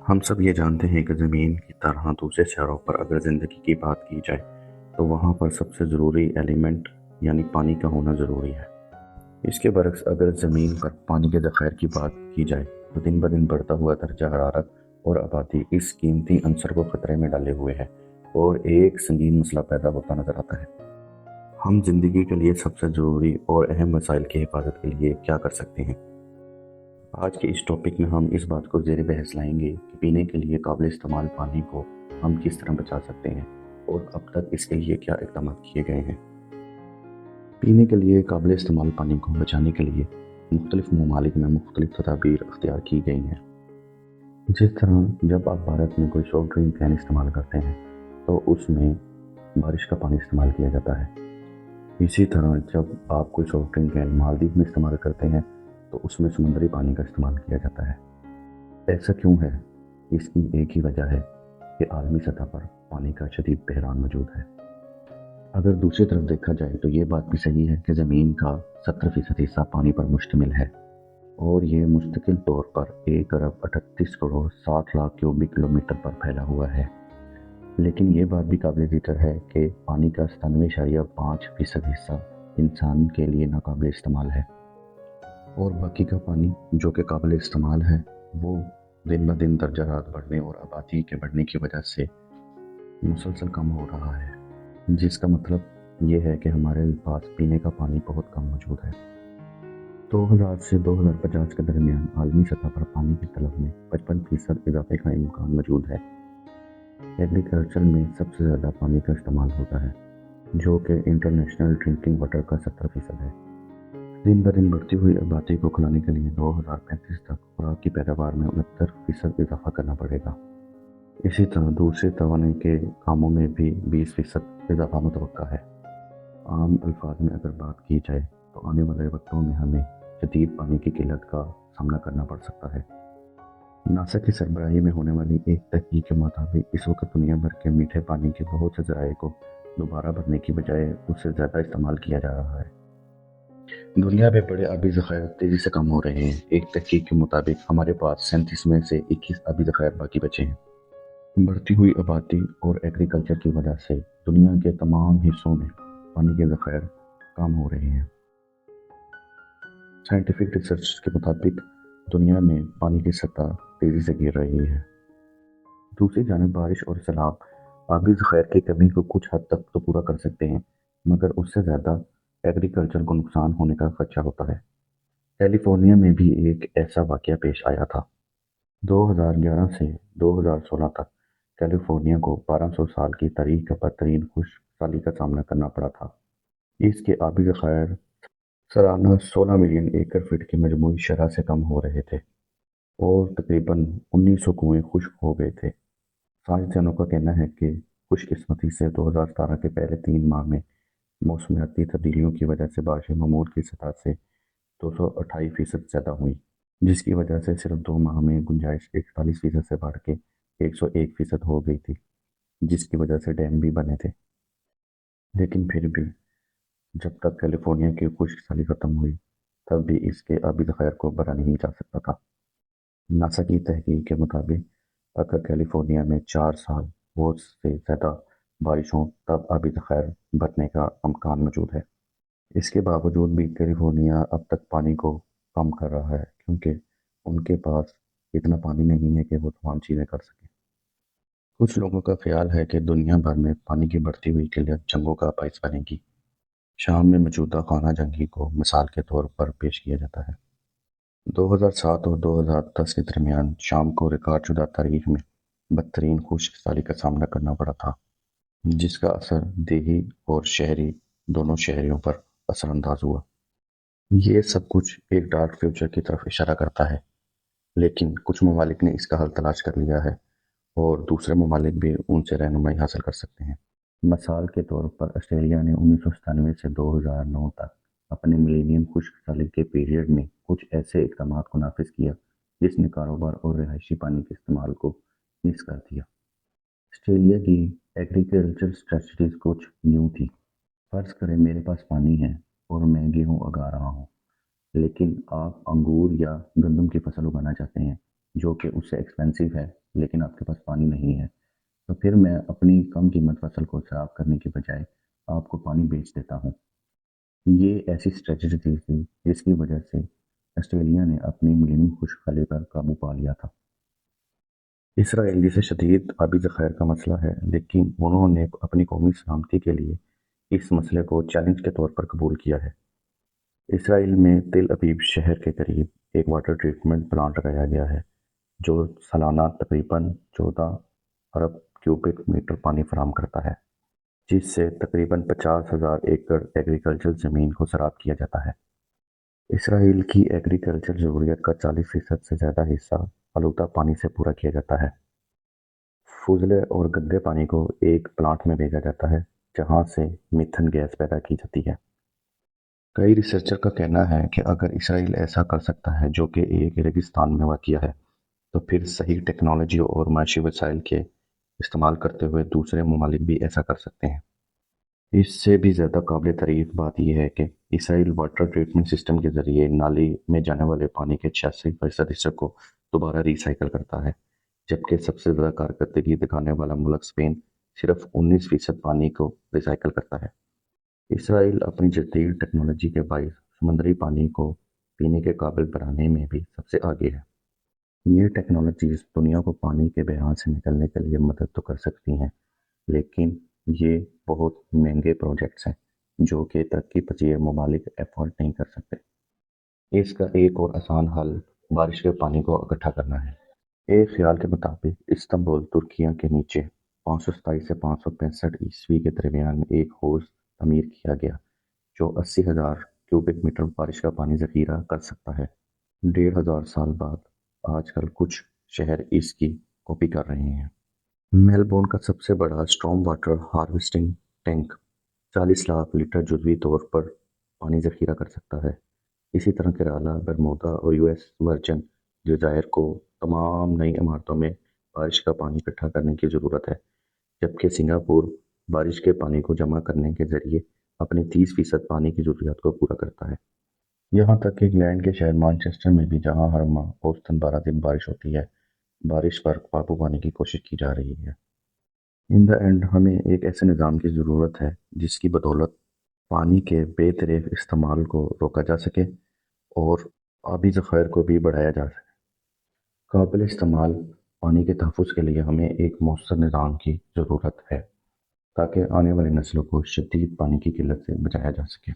ہم سب یہ جانتے ہیں کہ زمین کی طرح دوسرے سیاروں پر اگر زندگی کی بات کی جائے تو وہاں پر سب سے ضروری ایلیمنٹ یعنی پانی کا ہونا ضروری ہے۔ اس کے برعکس اگر زمین پر پانی کے ذخائر کی بات کی جائے تو دن بدن بڑھتا ہوا درجہ حرارت اور آبادی اس قیمتی عنصر کو خطرے میں ڈالے ہوئے ہے اور ایک سنگین مسئلہ پیدا ہوتا نظر آتا ہے۔ ہم زندگی کے لیے سب سے ضروری اور اہم وسائل کی حفاظت کے لیے کیا کر سکتے ہیں؟ آج کے اس ٹاپک میں ہم اس بات کو زیر بحث لائیں گے کہ پینے کے لیے قابل استعمال پانی کو ہم کس طرح بچا سکتے ہیں اور اب تک اس کے لیے کیا اقدامات کیے گئے ہیں۔ پینے کے لیے قابل استعمال پانی کو بچانے کے لیے مختلف ممالک میں مختلف تدابیر اختیار کی گئی ہیں۔ جس طرح جب آپ بھارت میں کوئی سافٹ ڈرنک کین استعمال کرتے ہیں تو اس میں بارش کا پانی استعمال کیا جاتا ہے۔ اسی طرح جب آپ کوئی سافٹ ڈرنک کین مالدیپ میں استعمال کرتے ہیں تو اس میں سمندری پانی کا استعمال کیا جاتا ہے۔ ایسا کیوں ہے؟ اس کی ایک ہی وجہ ہے کہ عالمی سطح پر پانی کا شدید بحران موجود ہے۔ اگر دوسری طرف دیکھا جائے تو یہ بات بھی صحیح ہے کہ زمین کا 70% حصہ پانی پر مشتمل ہے اور یہ مستقل طور پر 1,38,60,00,000 کیوبک کلومیٹر پر پھیلا ہوا ہے۔ لیکن یہ بات بھی قابل ذکر ہے کہ پانی کا 97.5% حصہ انسان کے لیے ناقابل استعمال ہے اور باقی کا پانی جو کہ قابل استعمال ہے وہ دن بدن درجہ حرارت بڑھنے اور آبادی کے بڑھنے کی وجہ سے مسلسل کم ہو رہا ہے، جس کا مطلب یہ ہے کہ ہمارے پاس پینے کا پانی بہت کم موجود ہے۔ 2000 سے 2050 کے درمیان عالمی سطح پر پانی کی طلب میں 55% اضافے کا امکان موجود ہے۔ ایگریکلچر میں سب سے زیادہ پانی کا استعمال ہوتا ہے جو کہ انٹرنیشنل ڈرنکنگ واٹر کا 70% ہے۔ دن بدن بڑھتی ہوئی آبادی کو کھلانے کے لیے 2035 تک خوراک کی پیداوار میں 69% اضافہ کرنا پڑے گا۔ اسی طرح دوسرے توانائی کے کاموں میں بھی 20% اضافہ متوقع ہے۔ عام الفاظ میں اگر بات کی جائے تو آنے والے وقتوں میں ہمیں شدید پانی کی قلت کا سامنا کرنا پڑ سکتا ہے۔ ناسا کی سربراہی میں ہونے والی ایک تحقیق کے مطابق اس وقت دنیا بھر کے میٹھے پانی کے بہت سے ذرائع کو دوبارہ بھرنے کی بجائے اس سے زیادہ استعمال کیا جا رہا ہے۔ دنیا میں بڑے آبی ذخائر تیزی سے کم ہو رہے ہیں۔ ایک تحقیق کے مطابق ہمارے پاس 37 میں سے 21 آبی ذخائر باقی بچے ہیں۔ بڑھتی ہوئی آبادی اور ایگریکلچر کی وجہ سے دنیا کے تمام حصوں میں پانی کے ذخائر کم ہو رہے ہیں۔ سائنٹیفک ریسرچ کے مطابق دنیا میں پانی کی سطح تیزی سے گر رہی ہے۔ دوسری جانب بارش اور سیلاب آبی ذخائر کی کمی کو کچھ حد تک تو پورا کر سکتے ہیں، مگر اس سے زیادہ ایگریکلچر کو نقصان ہونے کا خدشہ ہوتا ہے۔ کیلیفورنیا میں بھی ایک ایسا واقعہ پیش آیا تھا۔ 2011 سے 2016 تک کیلیفورنیا کو 1200 سال کی تاریخ کا بدترین خشک سالی کا سامنا کرنا پڑا تھا۔ اس کے آبی ذخائر سالانہ 16 ملین ایکڑ فٹ کی مجموعی شرح سے کم ہو رہے تھے اور تقریباً 1900 کنویں خشک ہو گئے تھے۔ سائنسدانوں کا کہنا ہے کہ خوش قسمتی سے 2017 کے پہلے 3 ماہ میں موسمیاتی تبدیلیوں کی وجہ سے بارشیں معمول کی سطح سے 228% زیادہ ہوئیں، جس کی وجہ سے صرف 2 ماہ میں گنجائش 41% سے بڑھ کے 101% ہو گئی تھی، جس کی وجہ سے ڈیم بھی بنے تھے۔ لیکن پھر بھی جب تک کیلیفورنیا کی خشک سالی ختم ہوئی تب بھی اس کے آبی ذخائر کو بھرا نہیں جا سکتا تھا۔ ناسا کی تحقیق کے مطابق اگر کیلیفورنیا میں 4 سال اور سے زیادہ بارش ہوں تب آبی ذخائر بھرنے کا امکان موجود ہے۔ اس کے باوجود بھی کیلیفورنیا اب تک پانی کو کم کر رہا ہے کیونکہ ان کے پاس اتنا پانی نہیں ہے کہ وہ تمام چیزیں کر سکیں۔ کچھ لوگوں کا خیال ہے کہ دنیا بھر میں پانی کی بڑھتی ہوئی قلت جنگوں کا باعث بنے گی۔ شام میں موجودہ خانہ جنگی کو مثال کے طور پر پیش کیا جاتا ہے۔ 2007 اور 2010 کے درمیان شام کو ریکارڈ شدہ تاریخ میں بدترین خشک سالی کا سامنا کرنا پڑا تھا، جس کا اثر دیہی اور شہری دونوں شہریوں پر اثر انداز ہوا۔ یہ سب کچھ ایک ڈارک فیوچر کی طرف اشارہ کرتا ہے، لیکن کچھ ممالک نے اس کا حل تلاش کر لیا ہے اور دوسرے ممالک بھی ان سے رہنمائی حاصل کر سکتے ہیں۔ مثال کے طور پر آسٹریلیا نے 1997 سے 2009 تک اپنے ملینیم خشک سالی کے پیریڈ میں کچھ ایسے اقدامات کو نافذ کیا جس نے کاروبار اور رہائشی پانی کے استعمال کو نصف کر دیا۔ آسٹریلیا کی ایگریکلچر اسٹریٹجیز کچھ یوں تھی: فرض کریں میرے پاس پانی ہے اور میں گیہوں اگا رہا ہوں، لیکن آپ انگور یا گندم کی فصل اگانا چاہتے ہیں جو کہ اس سے ایکسپینسو ہے لیکن آپ کے پاس پانی نہیں ہے، تو پھر میں اپنی کم قیمت فصل کو صاف کرنے کے بجائے آپ کو پانی بیچ دیتا ہوں۔ یہ ایسی اسٹریٹجی تھی جس کی وجہ سے آسٹریلیا نے اپنی ملینیم خشک سالی پر قابو پا لیا تھا۔ اسرائیل جسے شدید آبی ذخائر کا مسئلہ ہے، لیکن انہوں نے اپنی قومی سلامتی کے لیے اس مسئلے کو چیلنج کے طور پر قبول کیا ہے۔ اسرائیل میں تل ابیب شہر کے قریب ایک واٹر ٹریٹمنٹ پلانٹ لگایا گیا ہے جو سالانہ تقریباً 14 ارب کیوبک میٹر پانی فراہم کرتا ہے، جس سے تقریباً 50,000 ایکڑ ایگریکلچرل زمین کو سیراب کیا جاتا ہے۔ اسرائیل کی ایگریکلچر ضروریات کا 40% سے زیادہ حصہ آلودہ پانی سے پورا کیا جاتا ہے۔ فضلے اور گندے پانی کو ایک پلانٹ میں بھیجا جاتا ہے جہاں سے میتھن گیس پیدا کی جاتی ہے۔ کئی ریسرچر کا کہنا ہے کہ اگر اسرائیل ایسا کر سکتا ہے جو کہ ایک ریگستان میں واقع ہے، تو پھر صحیح ٹیکنالوجی اور معاشی وسائل کے استعمال کرتے ہوئے دوسرے ممالک بھی ایسا کر سکتے ہیں۔ اس سے بھی زیادہ قابل تعریف بات یہ ہے کہ اسرائیل واٹر ٹریٹمنٹ سسٹم کے ذریعے نالی میں جانے والے پانی کے 86% حصے کو دوبارہ ری سائیکل کرتا ہے، جبکہ سب سے زیادہ کارکردگی دکھانے والا ملک اسپین صرف 19% پانی کو ری سائیکل کرتا ہے۔ اسرائیل اپنی جدید ٹیکنالوجی کے باعث سمندری پانی کو پینے کے قابل بنانے میں بھی سب سے آگے ہے۔ یہ ٹیکنالوجیز دنیا کو پانی کے بحران سے نکلنے کے لیے مدد تو کر سکتی ہیں، لیکن یہ بہت مہنگے پروجیکٹس ہیں جو کہ ترقی پذیر ممالک افورڈ نہیں کر سکتے۔ اس کا ایک اور آسان حل بارش کے پانی کو اکٹھا کرنا ہے۔ ایک خیال کے مطابق استنبول ترکیہ کے نیچے 527 سے 565 کے درمیان ایک حوض تعمیر کیا گیا جو 80,000 کیوبک میٹر بارش کا پانی ذخیرہ کر سکتا ہے۔ 1,500 سال بعد آج کل کچھ شہر اس کی کاپی کر رہے ہیں۔ میلبورن کا سب سے بڑا storm water harvesting tank 40 lakh litre جزوی طور پر پانی ذخیرہ کر سکتا ہے۔ اسی طرح کیرالا، برمودا اور US ورجن جزائر کو تمام نئی عمارتوں میں بارش کا پانی اکٹھا کرنے کی ضرورت ہے، جبکہ سنگاپور بارش کے پانی کو جمع کرنے کے ذریعے اپنی 30% پانی کی ضروریات کو پورا کرتا ہے۔ یہاں تک کہ انگلینڈ کے شہر مانچسٹر میں بھی، جہاں ہر ماہ اوسطاً 12 دن بارش ہوتی ہے، بارش پر قابو پانے کی کوشش کی جا رہی ہے۔ ان دا اینڈ ہمیں ایک ایسے نظام کی ضرورت ہے جس کی بدولت پانی کے بے دریغ استعمال کو روکا جا سکے اور آبی ذخائر کو بھی بڑھایا جا سکے۔ قابل استعمال پانی کے تحفظ کے لیے ہمیں ایک مؤثر نظام کی ضرورت ہے تاکہ آنے والی نسلوں کو شدید پانی کی قلت سے بچایا جا سکے۔